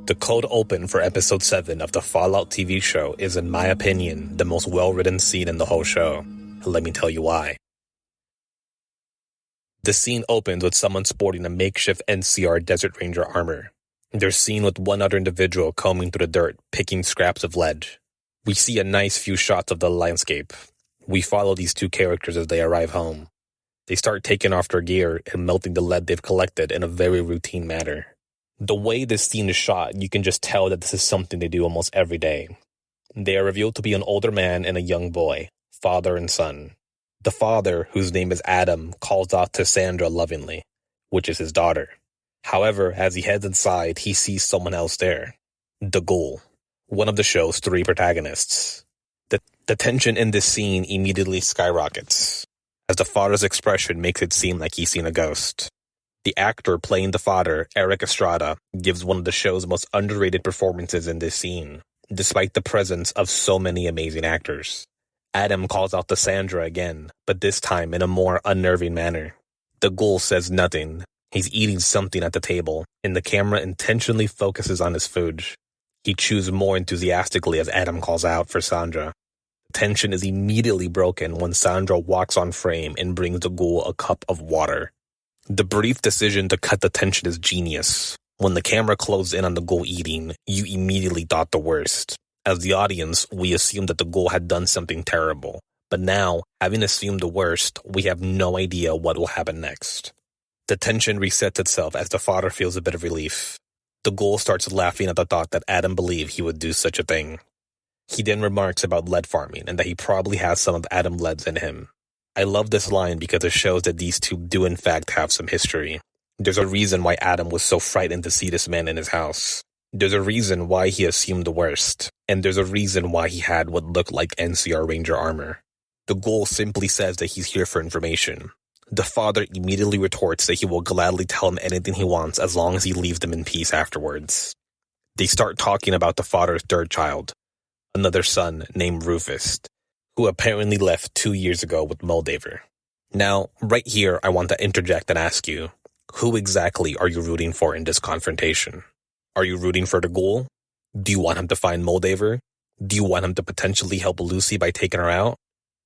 The cold open for episode 7 of the Fallout TV show is, in my opinion, the most well-written scene in the whole show. Let me tell you why. The scene opens with someone sporting a makeshift NCR Desert Ranger armor. They're seen with one other individual combing through the dirt, picking scraps of ledge. We see a nice few shots of the landscape. We follow these two characters as they arrive home. They start taking off their gear and melting the lead they've collected in a very routine manner. The way this scene is shot, you can just tell that this is something they do almost every day. They are revealed to be an older man and a young boy, father and son. The father, whose name is Adam, calls out to Sandra lovingly, which is his daughter. However, as he heads inside, he sees someone else there. The Ghoul, one of the show's 3 protagonists. The tension in this scene immediately skyrockets, as the father's expression makes it seem like he's seen a ghost. The actor playing the father, Eric Estrada, gives one of the show's most underrated performances in this scene, despite the presence of so many amazing actors. Adam calls out to Sandra again, but this time in a more unnerving manner. The Ghoul says nothing. He's eating something at the table, and the camera intentionally focuses on his food. He chews more enthusiastically as Adam calls out for Sandra. Tension is immediately broken when Sandra walks on frame and brings the Ghoul a cup of water. The brief decision to cut the tension is genius. When the camera closed in on the Ghoul eating, you immediately thought the worst. As the audience, we assumed that the Ghoul had done something terrible. But now, having assumed the worst, we have no idea what will happen next. The tension resets itself as the father feels a bit of relief. The Ghoul starts laughing at the thought that Adam believed he would do such a thing. He then remarks about lead farming and that he probably has some of Adam's leads in him. I love this line because it shows that these two do in fact have some history. There's a reason why Adam was so frightened to see this man in his house. There's a reason why he assumed the worst. And there's a reason why he had what looked like NCR Ranger armor. The Ghoul simply says that he's here for information. The father immediately retorts that he will gladly tell him anything he wants as long as he leaves them in peace afterwards. They start talking about the father's 3rd child, another son named Rufus, who apparently left 2 years ago with Moldaver. Now, right here, I want to interject and ask you, who exactly are you rooting for in this confrontation? Are you rooting for the Ghoul? Do you want him to find Moldaver? Do you want him to potentially help Lucy by taking her out?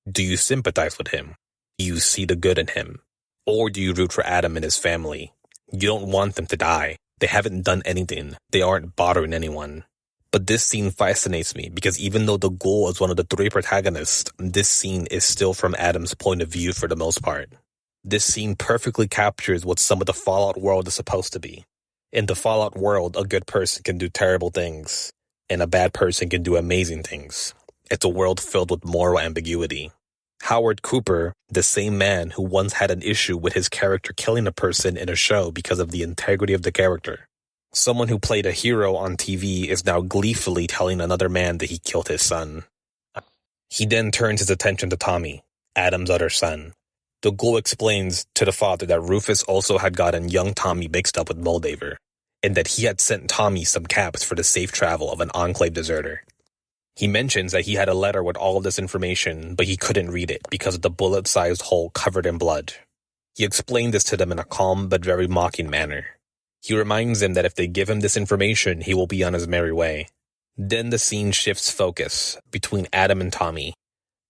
Do you sympathize with him? Do you see the good in him? Or do you root for Adam and his family? You don't want them to die. They haven't done anything. They aren't bothering anyone. But this scene fascinates me because even though the Ghoul is one of the 3 protagonists, this scene is still from Adam's point of view for the most part. This scene perfectly captures what some of the Fallout world is supposed to be. In the Fallout world, a good person can do terrible things, and a bad person can do amazing things. It's a world filled with moral ambiguity. Howard Cooper, the same man who once had an issue with his character killing a person in a show because of the integrity of the character. Someone who played a hero on TV is now gleefully telling another man that he killed his son. He then turns his attention to Tommy, Adam's other son. The Ghoul explains to the father that Rufus also had gotten young Tommy mixed up with Moldaver, and that he had sent Tommy some caps for the safe travel of an Enclave deserter. He mentions that he had a letter with all of this information, but he couldn't read it because of the bullet-sized hole covered in blood. He explained this to them in a calm but very mocking manner. He reminds them that if they give him this information, he will be on his merry way. Then the scene shifts focus between Adam and Tommy.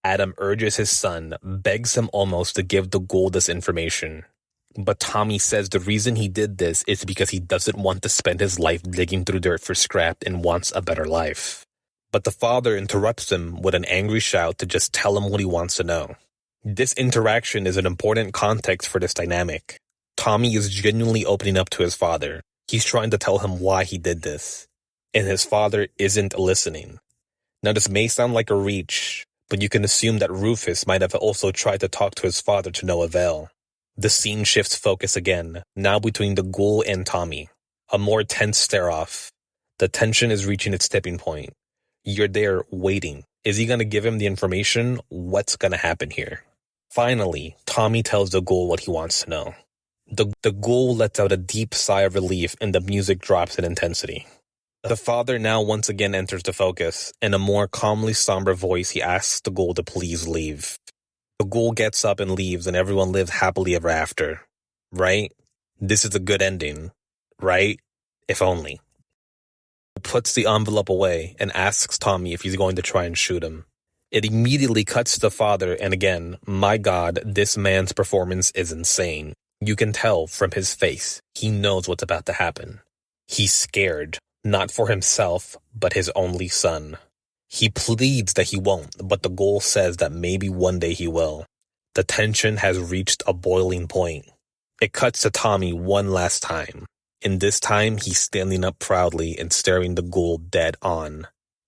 Adam urges his son, begs him almost to give the Ghoul this information. But Tommy says the reason he did this is because he doesn't want to spend his life digging through dirt for scrap and wants a better life. But the father interrupts him with an angry shout to just tell him what he wants to know. This interaction is an important context for this dynamic. Tommy is genuinely opening up to his father. He's trying to tell him why he did this. And his father isn't listening. Now this may sound like a reach, but you can assume that Rufus might have also tried to talk to his father to no avail. The scene shifts focus again, now between the Ghoul and Tommy. A more tense stare-off. The tension is reaching its tipping point. You're there waiting. Is he going to give him the information? What's going to happen here? Finally, Tommy tells the Ghoul what he wants to know. The Ghoul lets out a deep sigh of relief and the music drops in intensity. The father now once again enters the focus. In a more calmly somber voice, he asks the Ghoul to please leave. The Ghoul gets up and leaves and everyone lives happily ever after. Right? This is a good ending. Right? If only. Puts the envelope away and asks Tommy if he's going to try and shoot him. It immediately cuts to the father, and again, my God, this man's performance is insane. You can tell from his face, he knows what's about to happen. He's scared, not for himself, but his only son. He pleads that he won't, but the ghoul says that maybe one day he will. The tension has reached a boiling point. It cuts to Tommy one last time. And this time, he's standing up proudly and staring the ghoul dead on.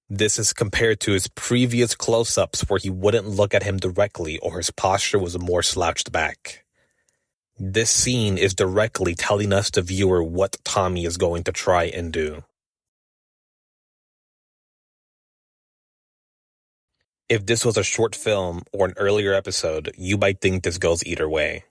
This is compared to his previous close-ups where he wouldn't look at him directly or his posture was more slouched back. This scene is directly telling us, the viewer, what Tommy is going to try and do. If this was a short film or an earlier episode, you might think this goes either way.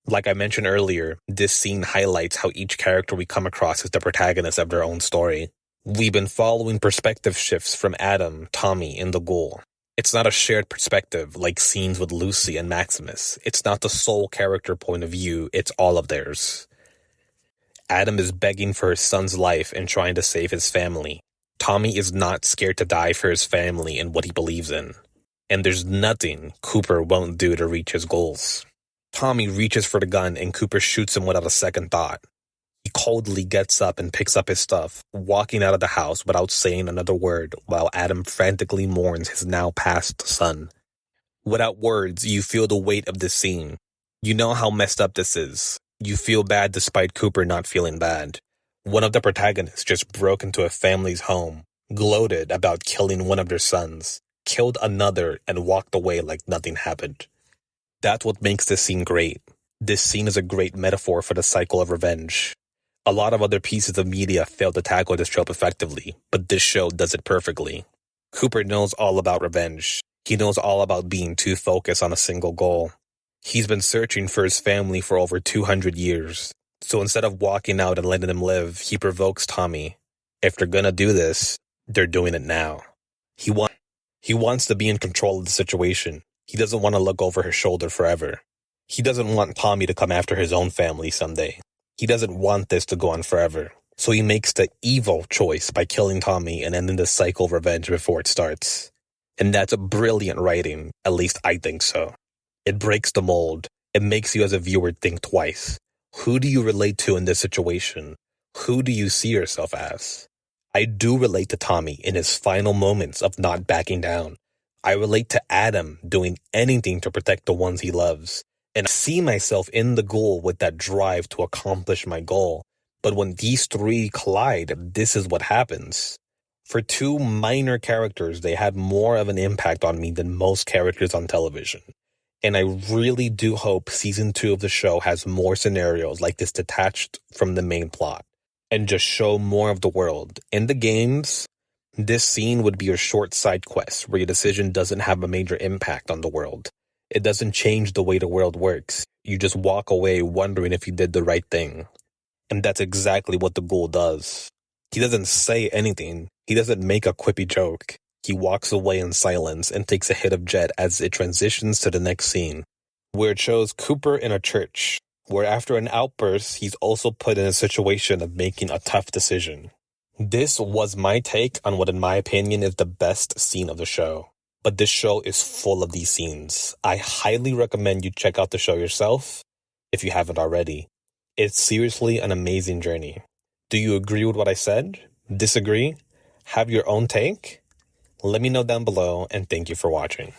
Like I mentioned earlier, this scene highlights how each character we come across is the protagonist of their own story. We've been following perspective shifts from Adam, Tommy, and the ghoul. It's not a shared perspective like scenes with Lucy and Maximus. It's not the sole character point of view, it's all of theirs. Adam is begging for his son's life and trying to save his family. Tommy is not scared to die for his family and what he believes in. And there's nothing Cooper won't do to reach his goals. Tommy reaches for the gun and Cooper shoots him without a second thought. He coldly gets up and picks up his stuff, walking out of the house without saying another word while Adam frantically mourns his now passed son. Without words, you feel the weight of this scene. You know how messed up this is. You feel bad despite Cooper not feeling bad. One of the protagonists just broke into a family's home, gloated about killing one of their sons, killed another, and walked away like nothing happened. That's what makes this scene great. This scene is a great metaphor for the cycle of revenge. A lot of other pieces of media fail to tackle this trope effectively, but this show does it perfectly. Cooper knows all about revenge. He knows all about being too focused on a single goal. He's been searching for his family for over 200 years. So instead of walking out and letting them live, he provokes Tommy. If they're gonna do this, they're doing it now. He wants to be in control of the situation. He doesn't want to look over his shoulder forever. He doesn't want Tommy to come after his own family someday. He doesn't want this to go on forever. So he makes the evil choice by killing Tommy and ending the cycle of revenge before it starts. And that's a brilliant writing, at least I think so. It breaks the mold. It makes you as a viewer think twice. Who do you relate to in this situation? Who do you see yourself as? I do relate to Tommy in his final moments of not backing down. I relate to Adam doing anything to protect the ones he loves. And I see myself in the ghoul with that drive to accomplish my goal. But when these three collide, this is what happens. For two minor characters, they had more of an impact on me than most characters on television. And I really do hope season 2 of the show has more scenarios like this detached from the main plot and just show more of the world. In the games, this scene would be a short side quest where your decision doesn't have a major impact on the world. It doesn't change the way the world works. You just walk away wondering if you did the right thing. And that's exactly what the ghoul does. He doesn't say anything. He doesn't make a quippy joke. He walks away in silence and takes a hit of jet as it transitions to the next scene, where it shows Cooper in a church, where after an outburst, he's also put in a situation of making a tough decision. This was my take on what, in my opinion, is the best scene of the show. But this show is full of these scenes. I highly recommend you check out the show yourself, if you haven't already. It's seriously an amazing journey. Do you agree with what I said? Disagree? Have your own take? Let me know down below, and thank you for watching.